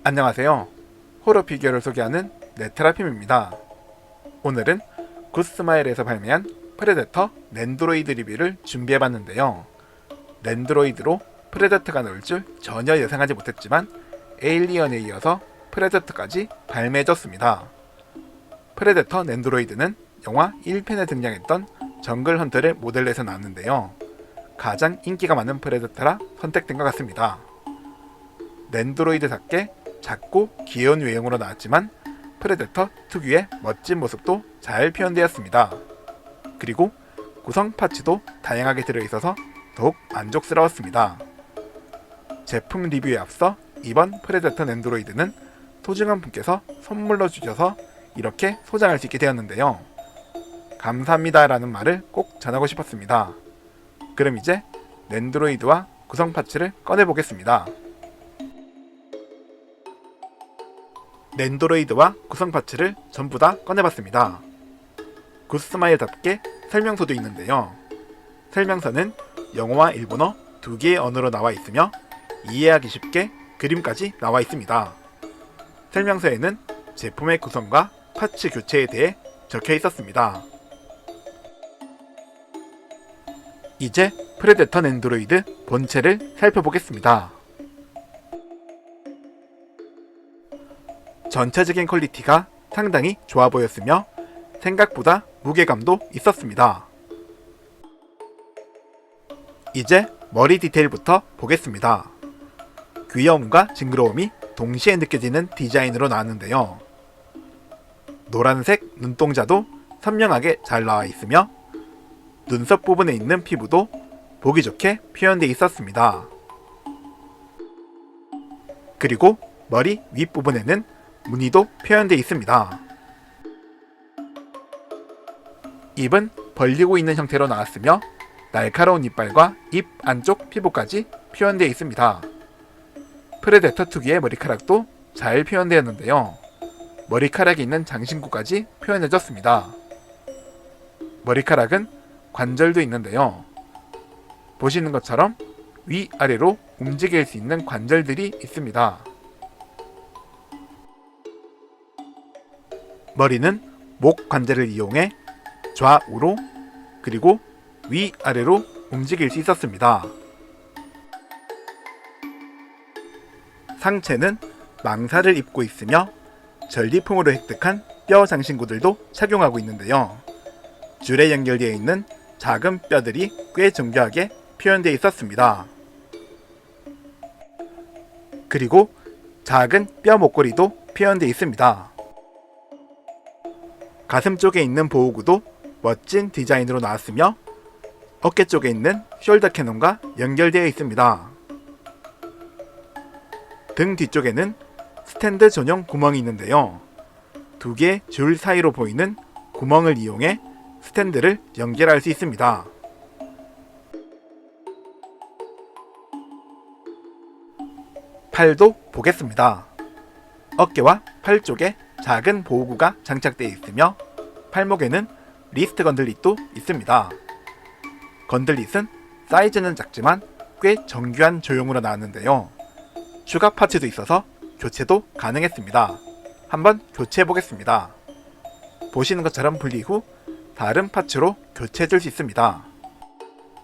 안녕하세요. 호러 피규어를 소개하는 네트라핌입니다. 오늘은 굿스마일에서 발매한 프레데터 랜드로이드 리뷰를 준비해봤는데요. 랜드로이드로 프레데터가 나올 줄 전혀 예상하지 못했지만 에일리언에 이어서 프레데터까지 발매해졌습니다. 프레데터 랜드로이드는 영화 1편에 등장했던 정글 헌터를 모델로 해서 나왔는데요. 가장 인기가 많은 프레데터라 선택된 것 같습니다. 랜드로이드답게 작고 귀여운 외형으로 나왔지만 프레데터 특유의 멋진 모습도 잘 표현되었습니다. 그리고 구성 파츠도 다양하게 들어있어서 더욱 만족스러웠습니다. 제품 리뷰에 앞서 이번 프레데터 랜드로이드는 소중한 분께서 선물로 주셔서 이렇게 소장할 수 있게 되었는데요. 감사합니다 라는 말을 꼭 전하고 싶었습니다. 그럼 이제 랜드로이드와 구성 파츠를 꺼내보겠습니다. 랜드로이드와 구성 파츠를 전부 다 꺼내봤습니다. 굿스마일답게 설명서도 있는데요. 설명서는 영어와 일본어 두 개의 언어로 나와 있으며 이해하기 쉽게 그림까지 나와 있습니다. 설명서에는 제품의 구성과 파츠 교체에 대해 적혀 있었습니다. 이제 프레데터 랜드로이드 본체를 살펴보겠습니다. 전체적인 퀄리티가 상당히 좋아 보였으며 생각보다 무게감도 있었습니다. 이제 머리 디테일부터 보겠습니다. 귀여움과 징그러움이 동시에 느껴지는 디자인으로 나왔는데요. 노란색 눈동자도 선명하게 잘 나와 있으며 눈썹 부분에 있는 피부도 보기 좋게 표현되어 있었습니다. 그리고 머리 윗부분에는 무늬도 표현되어 있습니다. 입은 벌리고 있는 형태로 나왔으며 날카로운 이빨과 입 안쪽 피부까지 표현되어 있습니다. 프레데터 특유의 머리카락도 잘 표현되었는데요. 머리카락이 있는 장신구까지 표현해졌습니다. 머리카락은 관절도 있는데요. 보시는 것처럼 위아래로 움직일 수 있는 관절들이 있습니다. 머리는 목 관절을 이용해 좌우로 그리고 위아래로 움직일 수 있었습니다. 상체는 망사를 입고 있으며 전리품으로 획득한 뼈 장신구들도 착용하고 있는데요. 줄에 연결되어 있는 작은 뼈들이 꽤 정교하게 표현되어 있었습니다. 그리고 작은 뼈 목걸이도 표현되어 있습니다. 가슴 쪽에 있는 보호구도 멋진 디자인으로 나왔으며 어깨 쪽에 있는 숄더 캐논과 연결되어 있습니다. 등 뒤쪽에는 스탠드 전용 구멍이 있는데요. 두 개의 줄 사이로 보이는 구멍을 이용해 스탠드를 연결할 수 있습니다. 팔도 보겠습니다. 어깨와 팔 쪽에 작은 보호구가 장착되어 있으며 팔목에는 리스트 건들릿도 있습니다. 건들릿은 사이즈는 작지만 꽤 정교한 조형으로 나왔는데요. 추가 파츠도 있어서 교체도 가능했습니다. 한번 교체해 보겠습니다. 보시는 것처럼 분리 후 다른 파츠로 교체해 줄 수 있습니다.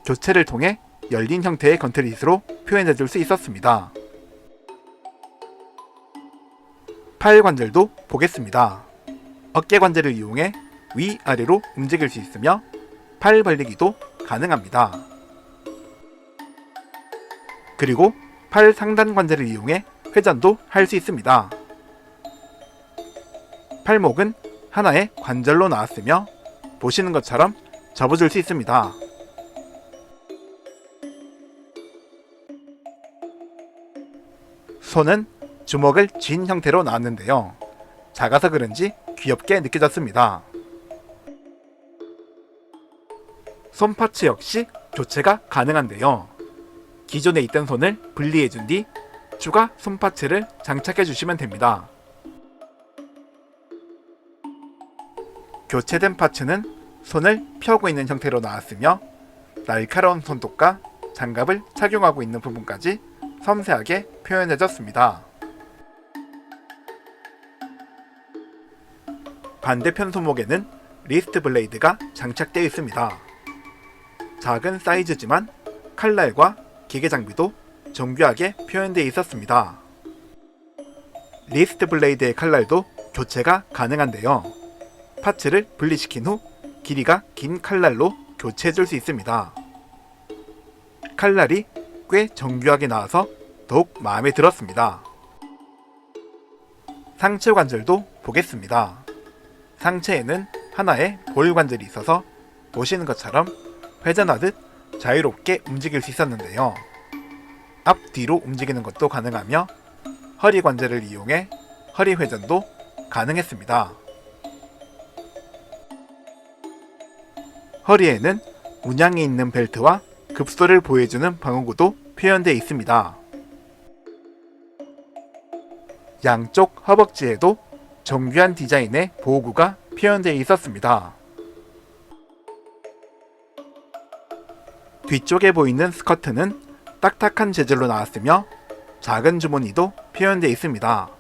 교체를 통해 열린 형태의 건틀릿으로 표현해 줄 수 있었습니다. 팔 관절도 보겠습니다. 어깨 관절을 이용해 위아래로 움직일 수 있으며 팔 벌리기도 가능합니다. 그리고 팔 상단 관절을 이용해 회전도 할 수 있습니다. 팔목은 하나의 관절로 나왔으며 보시는 것처럼 접어줄 수 있습니다. 손은 주먹을 쥔 형태로 나왔는데요. 작아서 그런지 귀엽게 느껴졌습니다. 손 파츠 역시 교체가 가능한데요. 기존에 있던 손을 분리해준 뒤 추가 손 파츠를 장착해 주시면 됩니다. 교체된 파츠는 손을 펴고 있는 형태로 나왔으며 날카로운 손톱과 장갑을 착용하고 있는 부분까지 섬세하게 표현해졌습니다. 반대편 손목에는 리스트 블레이드가 장착되어 있습니다. 작은 사이즈지만 칼날과 기계 장비도 정교하게 표현되어 있었습니다. 리스트 블레이드의 칼날도 교체가 가능한데요. 파츠를 분리시킨 후 길이가 긴 칼날로 교체해줄 수 있습니다. 칼날이 꽤 정교하게 나와서 더욱 마음에 들었습니다. 상체 관절도 보겠습니다. 상체에는 하나의 볼 관절이 있어서 보시는 것처럼 회전하듯 자유롭게 움직일 수 있었는데요. 앞뒤로 움직이는 것도 가능하며 허리 관절을 이용해 허리 회전도 가능했습니다. 허리에는 문양이 있는 벨트와 급소를 보여주는 방어구도 표현되어 있습니다. 양쪽 허벅지에도 정교한 디자인의 보호구가 표현되어 있었습니다. 뒤쪽에 보이는 스커트는 딱딱한 재질로 나왔으며 작은 주머니도 표현되어 있습니다.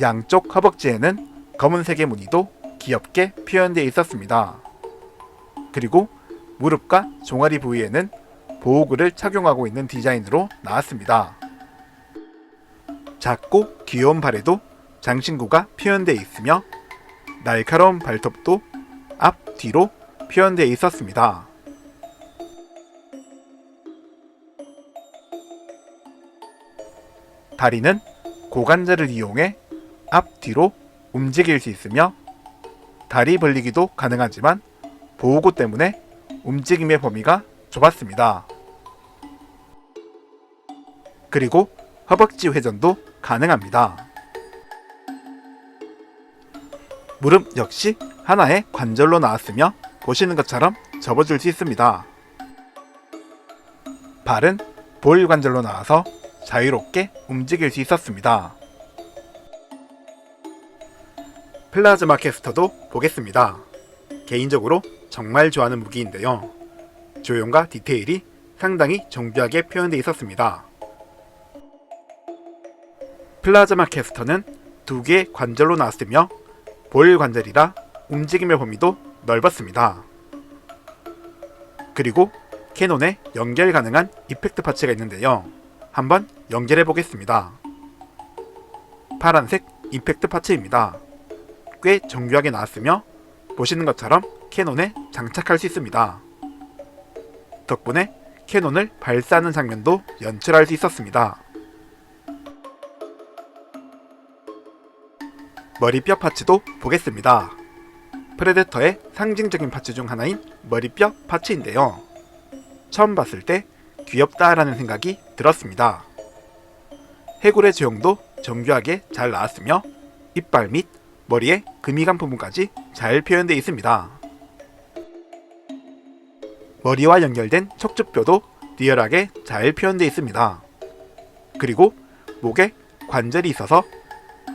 양쪽 허벅지에는 검은색의 무늬도 귀엽게 표현되어 있었습니다. 그리고 무릎과 종아리 부위에는 보호구를 착용하고 있는 디자인으로 나왔습니다. 작고 귀여운 발에도 장신구가 표현되어 있으며 날카로운 발톱도 앞, 뒤로 표현되어 있었습니다. 다리는 고관절을 이용해 앞, 뒤로 움직일 수 있으며 다리 벌리기도 가능하지만 보호구 때문에 움직임의 범위가 좁았습니다. 그리고 허벅지 회전도 가능합니다. 무릎 역시 하나의 관절로 나왔으며 보시는 것처럼 접어줄 수 있습니다. 발은 볼 관절로 나와서 자유롭게 움직일 수 있었습니다. 플라즈마 캐스터도 보겠습니다. 개인적으로 정말 좋아하는 무기인데요. 조형과 디테일이 상당히 정교하게 표현되어 있었습니다. 플라즈마 캐스터는 두 개의 관절로 나왔으며 볼 관절이라 움직임의 범위도 넓었습니다. 그리고 캐논에 연결 가능한 이펙트 파츠가 있는데요. 한번 연결해 보겠습니다. 파란색 이펙트 파츠입니다. 꽤 정교하게 나왔으며 보시는 것처럼 캐논에 장착할 수 있습니다. 덕분에 캐논을 발사하는 장면도 연출할 수 있었습니다. 머리뼈 파츠도 보겠습니다. 프레데터의 상징적인 파츠 중 하나인 머리뼈 파츠인데요. 처음 봤을 때 귀엽다라는 생각이 들었습니다. 해골의 제형도 정교하게 잘 나왔으며 이빨 및 머리에 금이 간 부분까지 잘 표현되어 있습니다. 머리와 연결된 척추뼈도 리얼하게 잘 표현되어 있습니다. 그리고 목에 관절이 있어서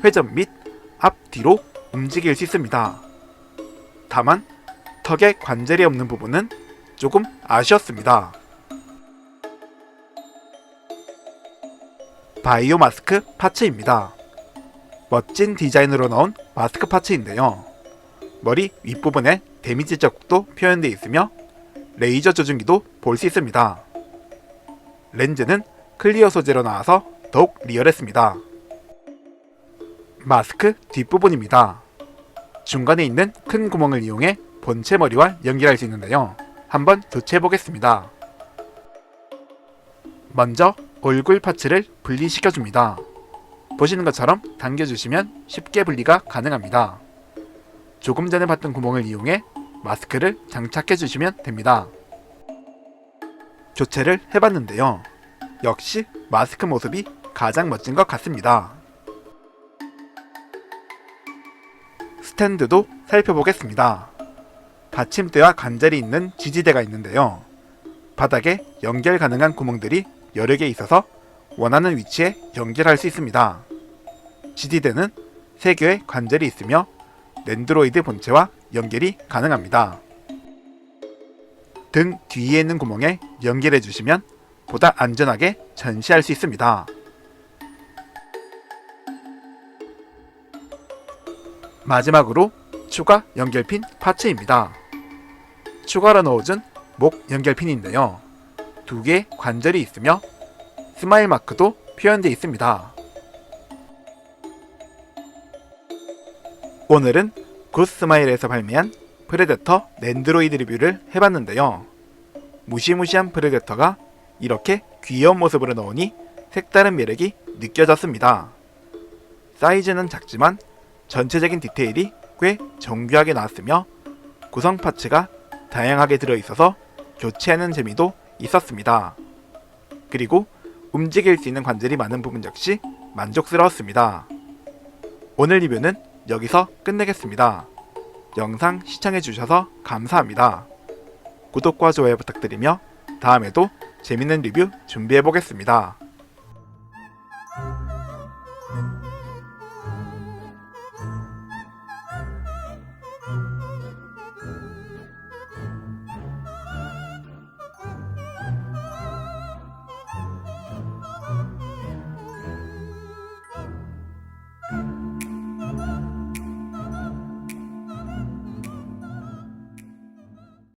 회전 및 앞뒤로 움직일 수 있습니다. 다만 턱에 관절이 없는 부분은 조금 아쉬웠습니다. 바이오 마스크 파츠입니다. 멋진 디자인으로 나온 마스크 파츠인데요. 머리 윗부분에 데미지 자국도 표현되어 있으며 레이저 조준기도 볼 수 있습니다. 렌즈는 클리어 소재로 나와서 더욱 리얼했습니다. 마스크 뒷부분입니다. 중간에 있는 큰 구멍을 이용해 본체 머리와 연결할 수 있는데요. 한번 교체해 보겠습니다. 먼저 얼굴 파츠를 분리시켜 줍니다. 보시는 것처럼 당겨주시면 쉽게 분리가 가능합니다. 조금 전에 봤던 구멍을 이용해 마스크를 장착해 주시면 됩니다. 교체를 해봤는데요. 역시 마스크 모습이 가장 멋진 것 같습니다. 스탠드도 살펴보겠습니다. 받침대와 관절이 있는 지지대가 있는데요. 바닥에 연결 가능한 구멍들이 여러 개 있어서 원하는 위치에 연결할 수 있습니다. 지지대는 3개의 관절이 있으며 랜드로이드 본체와 연결이 가능합니다. 등 뒤에 있는 구멍에 연결해 주시면 보다 안전하게 전시할 수 있습니다. 마지막으로 추가 연결핀 파츠입니다. 추가로 넣어준 목 연결핀인데요. 두 개의 관절이 있으며 스마일 마크도 표현되어 있습니다. 오늘은 굿스마일에서 발매한 프레데터 랜드로이드 리뷰를 해봤는데요. 무시무시한 프레데터가 이렇게 귀여운 모습으로 나오니 색다른 매력이 느껴졌습니다. 사이즈는 작지만 전체적인 디테일이 꽤 정교하게 나왔으며 구성 파츠가 다양하게 들어있어서 교체하는 재미도 있었습니다. 그리고 움직일 수 있는 관절이 많은 부분 역시 만족스러웠습니다. 오늘 리뷰는 여기서 끝내겠습니다. 영상 시청해주셔서 감사합니다. 구독과 좋아요 부탁드리며 다음에도 재밌는 리뷰 준비해보겠습니다.